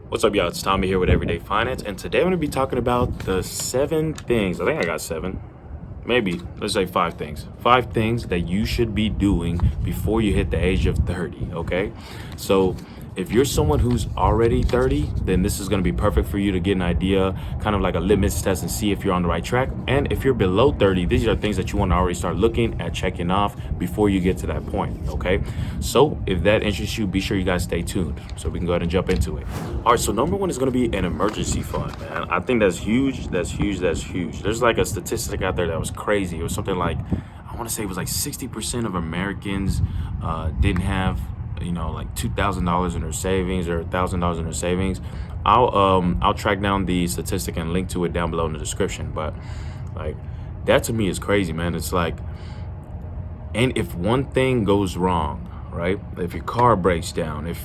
What's up, y'all? It's Tommy here with Everyday Finance, and today I'm going to be talking about the 7 things. I think I got 7. Maybe, let's say 5 things. 5 things that you should be doing before you hit the age of 30, okay? So, if you're someone who's already 30, then this is going to be perfect for you to get an idea, kind of like a litmus test, and see if you're on the right track. And if you're below 30, these are things that you want to already start looking at, checking off before you get to that point, okay? So if that interests you, be sure you guys stay tuned so we can go ahead and jump into it. All right, so number 1 is going to be an emergency fund, man. I think that's huge. That's huge. There's like a statistic out there that was crazy. It was something like, I want to say it was like 60% of Americans didn't have, like $2,000 in their savings or $1,000 in their savings. I'll track down the statistic and link to it down below in the description. But like, that to me is crazy, man. It's like, and if one thing goes wrong, right? If your car breaks down, if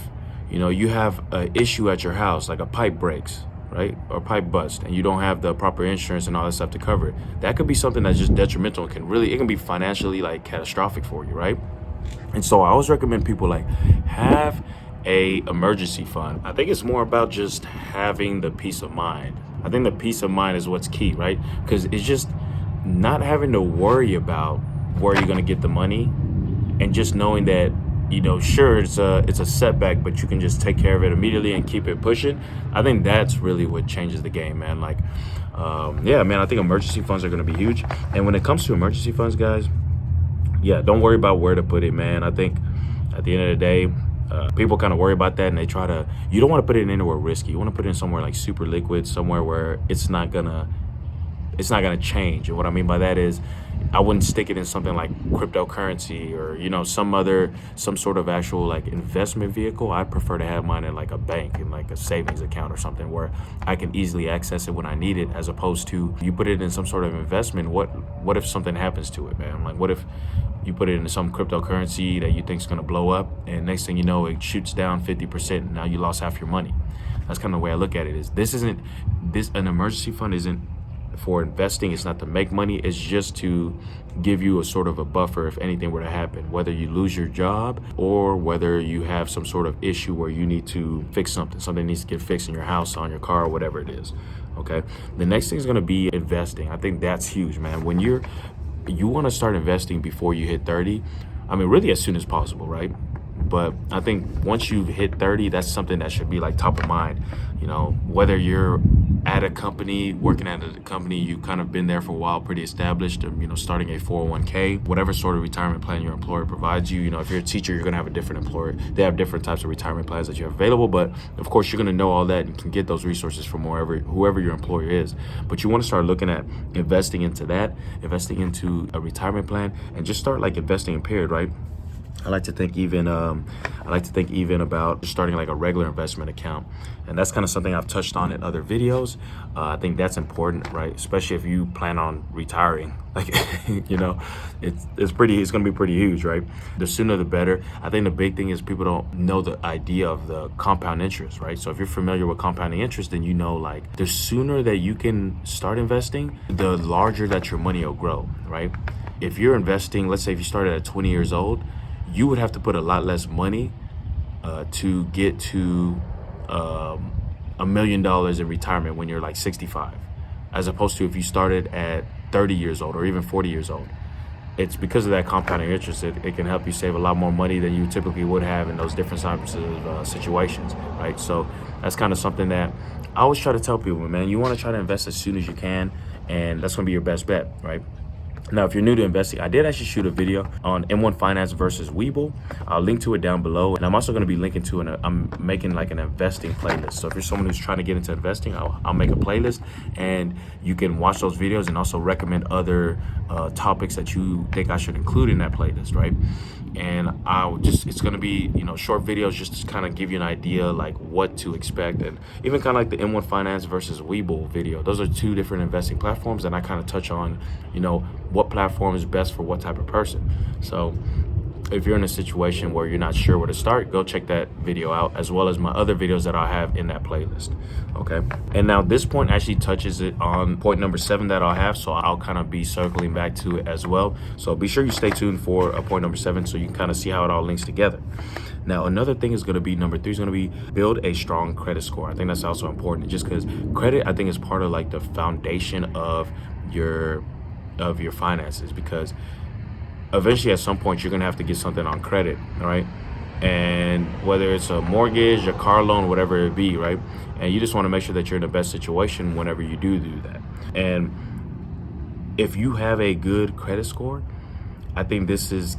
you have an issue at your house, like a pipe breaks, right, or pipe bust, and you don't have the proper insurance and all that stuff to cover it, that could be something that's just detrimental. It can be financially like catastrophic for you, right? And so I always recommend people like have a emergency fund. I think it's more about just having the peace of mind. I think the peace of mind is what's key, right? Because it's just not having to worry about where you're going to get the money, and just knowing that, sure, it's a setback, but you can just take care of it immediately and keep it pushing. I think that's really what changes the game, man. Like, yeah, man, I think emergency funds are going to be huge. And when it comes to emergency funds, guys, yeah, don't worry about where to put it, man. I think at the end of the day, people kind of worry about that, and you don't want to put it in anywhere risky. You want to put it in somewhere like super liquid, somewhere where it's not gonna change. And what I mean by that is, I wouldn't stick it in something like cryptocurrency or some sort of actual like investment vehicle. I prefer to have mine in like a bank, in like a savings account or something, where I can easily access it when I need it, as opposed to you put it in some sort of investment. What if something happens to it, man? Like, what if you put it into some cryptocurrency that you think is going to blow up, and next thing you know, it shoots down 50%, and now you lost half your money? That's kind of the way I look at it. An emergency fund isn't for investing. It's not to make money. It's just to give you a sort of a buffer if anything were to happen, whether you lose your job or whether you have some sort of issue where you need to fix something needs to get fixed in your house, on your car, or whatever it is. Okay, the next thing is going to be investing. I think that's huge, man. When you want to start investing before you hit 30, I mean, really as soon as possible, right? But I think once you hit 30, that's something that should be like top of mind. Whether you're at a company, working at a company, you kind of been there for a while, pretty established, starting a 401k, whatever sort of retirement plan your employer provides you. If you're a teacher, you're going to have a different employer. They have different types of retirement plans that you have available, but of course you're going to know all that and can get those resources from whoever your employer is. But you want to start looking at investing into a retirement plan, and just start like investing in paired, right? I like to think even about starting like a regular investment account, and that's kind of something I've touched on in other videos. I think that's important, right? Especially if you plan on retiring, like it's going to be pretty huge, right? The sooner the better. I think the big thing is people don't know the idea of the compound interest, right? So if you're familiar with compounding interest, then like the sooner that you can start investing, the larger that your money will grow, right? If you're investing, let's say if you started at 20 years old, you would have to put a lot less money to get to $1 million in retirement when you're like 65, as opposed to if you started at 30 years old or even 40 years old. It's because of that compounding interest. It can help you save a lot more money than you typically would have in those different types of situations, right? So that's kind of something that I always try to tell people, man. You want to try to invest as soon as you can, and that's going to be your best bet, right? Now, if you're new to investing, I did actually shoot a video on M1 Finance versus WEBULL. I'll link to it down below. And I'm also going to be linking to I'm making like an investing playlist. So if you're someone who's trying to get into investing, I'll make a playlist, and you can watch those videos and also recommend other topics that you think I should include in that playlist, right? And it's going to be, short videos just to kind of give you an idea like what to expect, and even kind of like the M1 Finance versus WEBULL video. Those are 2 different investing platforms, and I kind of touch on, what platform is best for what type of person. So if you're in a situation where you're not sure where to start, go check that video out, as well as my other videos that I have in that playlist. Okay. And now this point actually touches it on point number 7 that I'll have. So I'll kind of be circling back to it as well. So be sure you stay tuned for point number 7 so you can kind of see how it all links together. Now, another thing is going to be number 3 is going to be build a strong credit score. I think that's also important, just because credit, I think, is part of like the foundation of your finances, because eventually at some point you're going to have to get something on credit, right? And whether it's a mortgage, a car loan, whatever it be, right? And you just want to make sure that you're in the best situation whenever you do that. And if you have a good credit score, I think this is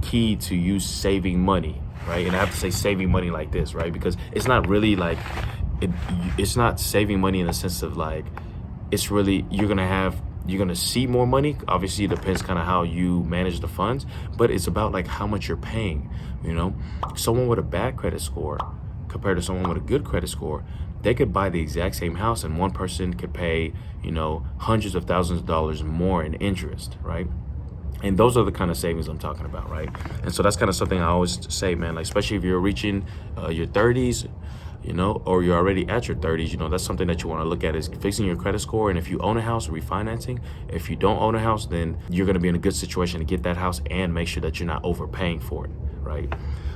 key to you saving money, right? And I have to say saving money like this, right? Because it's not really like, it's not saving money in the sense of like, it's really, you're gonna see more money. Obviously, it depends kind of how you manage the funds, but it's about like how much you're paying, you know? Someone with a bad credit score compared to someone with a good credit score, they could buy the exact same house and one person could pay, you know, hundreds of thousands of dollars more in interest, right? And those are the kind of savings I'm talking about, right? And so that's kind of something I always say, man, like, especially if you're reaching your 30s, you know, or you're already at your 30s, you know, that's something that you want to look at, is fixing your credit score. And if you own a house, refinancing. If you don't own a house, then you're going to be in a good situation to get that house and make sure that you're not overpaying for it, right?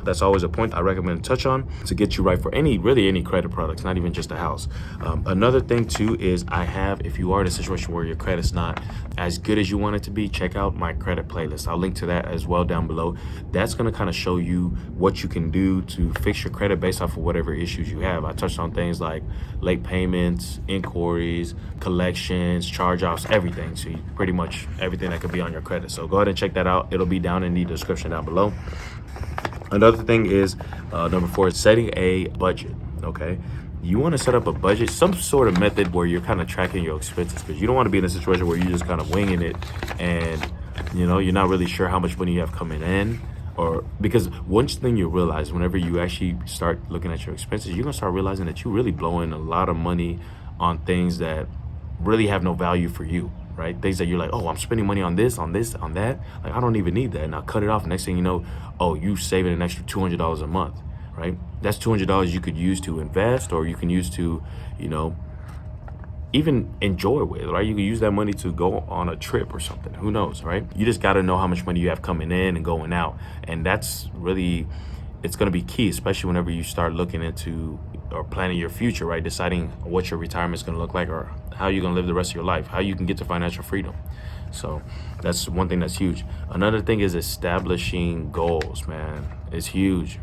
That's always a point I recommend to touch on to get you right for really any credit products, not even just a house. Another thing too is if you are in a situation where your credit's not as good as you want it to be, check out my credit playlist. I'll link to that as well down below. That's going to kind of show you what you can do to fix your credit based off of whatever issues you have. I touched on things like late payments, inquiries, collections, charge-offs, everything. So pretty much everything that could be on your credit. So go ahead and check that out. It'll be down in the description down below. Another thing is number 4 is setting a budget. Okay, you want to set up a budget, some sort of method where you're kind of tracking your expenses, because you don't want to be in a situation where you're just kind of winging it and, you know, you're not really sure how much money you have coming in. Or because one thing you realize whenever you actually start looking at your expenses, you're gonna start realizing that you're really blowing a lot of money on things that really have no value for you, right? Things that you're like, oh, I'm spending money on this, on that. Like, I don't even need that. And I'll cut it off. Next thing you know, oh, you saving an extra $200 a month, right? That's $200 you could use to invest, or you can use to, you know, even enjoy with, right? You can use that money to go on a trip or something. Who knows, right? You just got to know how much money you have coming in and going out. And that's really, it's going to be key, especially whenever you start looking into or planning your future, right? Deciding what your retirement is going to look like, or how you're going to live the rest of your life, how you can get to financial freedom. So that's one thing that's huge. Another thing is establishing goals, man. It's huge.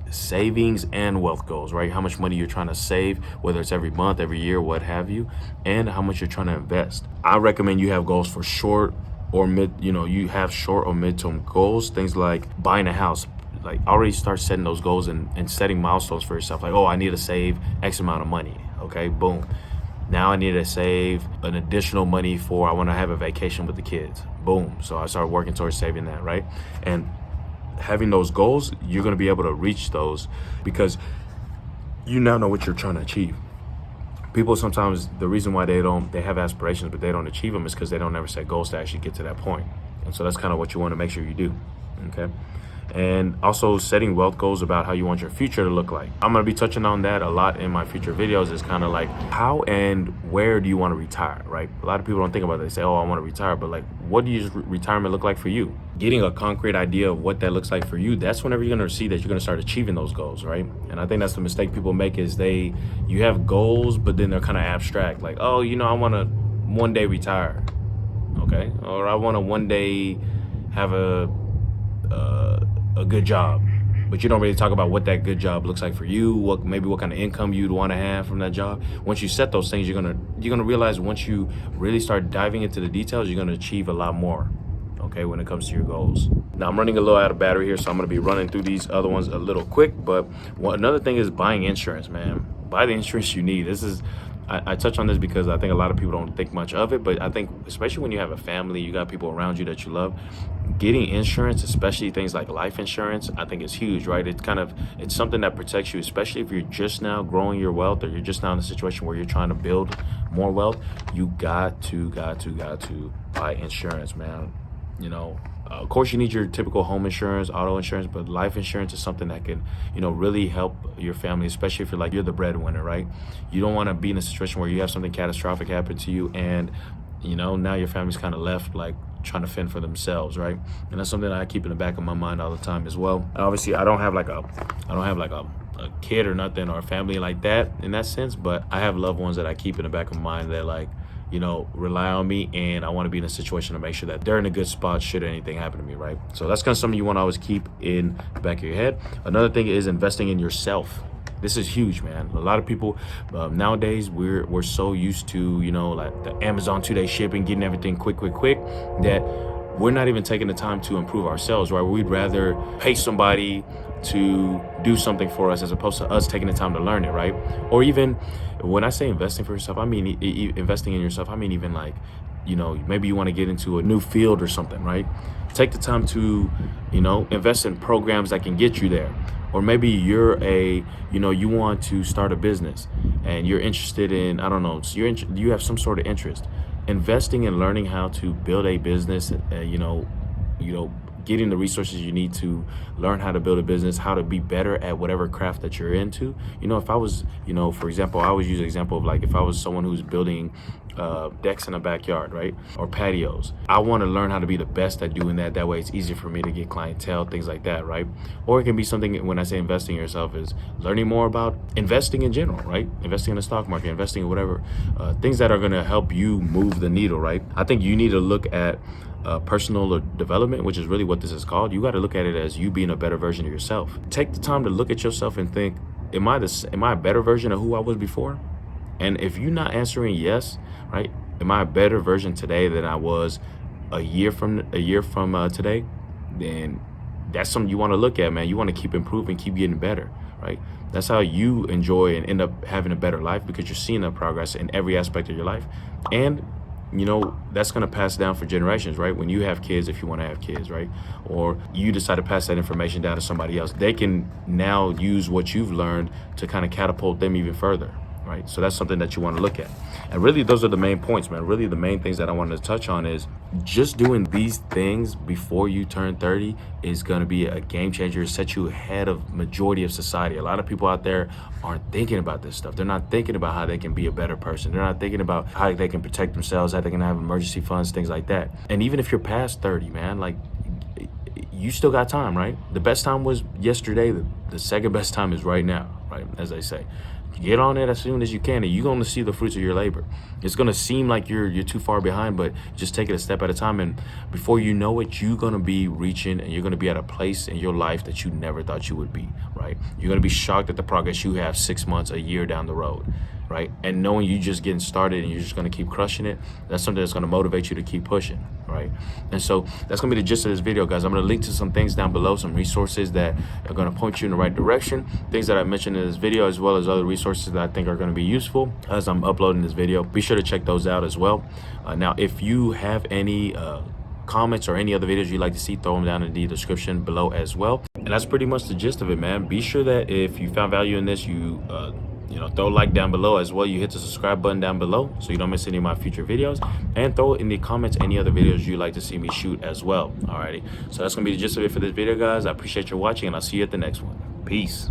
Savings and wealth goals, right? How much money you're trying to save, whether it's every month, every year, what have you, and how much you're trying to invest. I recommend you have goals for short or mid, you know, you have short or mid-term goals, things like buying a house. Like, already start setting those goals and setting milestones for yourself. Like, oh, I need to save X amount of money. Okay, boom. Now I need to save an additional money for, I want to have a vacation with the kids. Boom. So I start working towards saving that, right? And having those goals, you're going to be able to reach those because you now know what you're trying to achieve. People sometimes, the reason why they have aspirations but they don't achieve them is because they don't ever set goals to actually get to that point. And so that's kind of what you want to make sure you do. Okay. And also setting wealth goals about how you want your future to look like. I'm going to be touching on that a lot in my future videos. It's kind of like, how and where do you want to retire, right? A lot of people don't think about it. They say, oh, I want to retire. But like, what do retirement look like for you? Getting a concrete idea of what that looks like for you, that's whenever you're going to see that you're going to start achieving those goals, right? And I think that's the mistake people make, is you have goals, but then they're kind of abstract. Like, oh, you know, I want to one day retire, okay? Or I want to one day have a good job, but you don't really talk about what that good job looks like for you, what kind of income you'd want to have from that job. Once you set those things, you're gonna realize, once you really start diving into the details, you're gonna achieve a lot more, okay, when it comes to your goals. Now I'm running a little out of battery here, so I'm gonna be running through these other ones a little quick. But another thing is buying insurance, man. Buy the insurance you need. I touch on this because I think a lot of people don't think much of it, but I think especially when you have a family, you got people around you that you love, getting insurance, especially things like life insurance, I think is huge, right? It's something that protects you, especially if you're just now growing your wealth, or you're just now in a situation where you're trying to build more wealth. You got to buy insurance, man. You know, Of course, you need your typical home insurance, auto insurance, but life insurance is something that can, really help your family, especially if you're the breadwinner, right? You don't want to be in a situation where you have something catastrophic happen to you, and now your family's kind of left like trying to fend for themselves, right? And that's something that I keep in the back of my mind all the time as well. And obviously, I don't have like a kid or nothing, or a family like that in that sense, but I have loved ones that I keep in the back of my mind that rely on me, and I want to be in a situation to make sure that they're in a good spot should anything happen to me, right? So that's kind of something you want to always keep in the back of your head. Another thing is investing in yourself. This is huge, man. A lot of people nowadays, we're so used to like the Amazon 2-day shipping, getting everything quick that we're not even taking the time to improve ourselves, right? We'd rather pay somebody to do something for us as opposed to us taking the time to learn it, right? Or even when I say investing for yourself, I mean investing in yourself. I mean even like, maybe you want to get into a new field or something, right? Take the time to, invest in programs that can get you there. Or maybe you're you want to start a business and you're interested in, I don't know, you have some sort of interest. Investing in learning how to build a business, getting the resources you need to learn how to build a business, how to be better at whatever craft that you're into. If I was, for example, I always use an example of like if I was someone who's building decks in a backyard, right? Or patios. I want to learn how to be the best at doing that. That way it's easier for me to get clientele, things like that, right? Or it can be something, when I say investing in yourself, is learning more about investing in general, right? Investing in the stock market, investing in whatever, things that are going to help you move the needle, right? I think you need to look at personal development, which is really what this is called. You got to look at it as you being a better version of yourself. Take the time to look at yourself and think, am I a better version of who I was before? And if you're not answering yes, right, am I a better version today than I was a year from today? Then that's something you want to look at, man. You want to keep improving, keep getting better, right? That's how you enjoy and end up having a better life, because you're seeing that progress in every aspect of your life. And that's going to pass down for generations, right? When you have kids, if you want to have kids, right? Or you decide to pass that information down to somebody else, they can now use what you've learned to kind of catapult them even further, right? So that's something that you want to look at. And really, those are the main points, man. Really, the main things that I wanted to touch on is just doing these things before you turn 30 is going to be a game changer, set you ahead of majority of society. A lot of people out there aren't thinking about this stuff. They're not thinking about how they can be a better person. They're not thinking about how they can protect themselves, how they can have emergency funds, things like that. And even if you're past 30, man, like, you still got time, right? The best time was yesterday. The second best time is right now, right? As they say. Get on it as soon as you can, and you're going to see the fruits of your labor. It's going to seem like you're too far behind, but just take it a step at a time, and before you know it, you're going to be reaching, and you're going to be at a place in your life that you never thought you would be, right? You're going to be shocked at the progress you have 6 months, a year down the road, right? And knowing you just getting started and you're just going to keep crushing it, that's something that's going to motivate you to keep pushing, right? And so that's going to be the gist of this video, guys. I'm going to link to some things down below, some resources that are going to point you in the right direction, things that I mentioned in this video, as well as other resources that I think are going to be useful as I'm uploading this video. Be sure to check those out as well. Now, if you have any comments or any other videos you'd like to see, throw them down in the description below as well. And that's pretty much the gist of it, man. Be sure that if you found value in this, you throw a like down below as well. You hit the subscribe button down below so you don't miss any of my future videos, and throw in the comments any other videos you'd like to see me shoot as well. Alrighty, so that's gonna be the gist of it for this video, guys. I appreciate you watching, and I'll see you at the next one. Peace.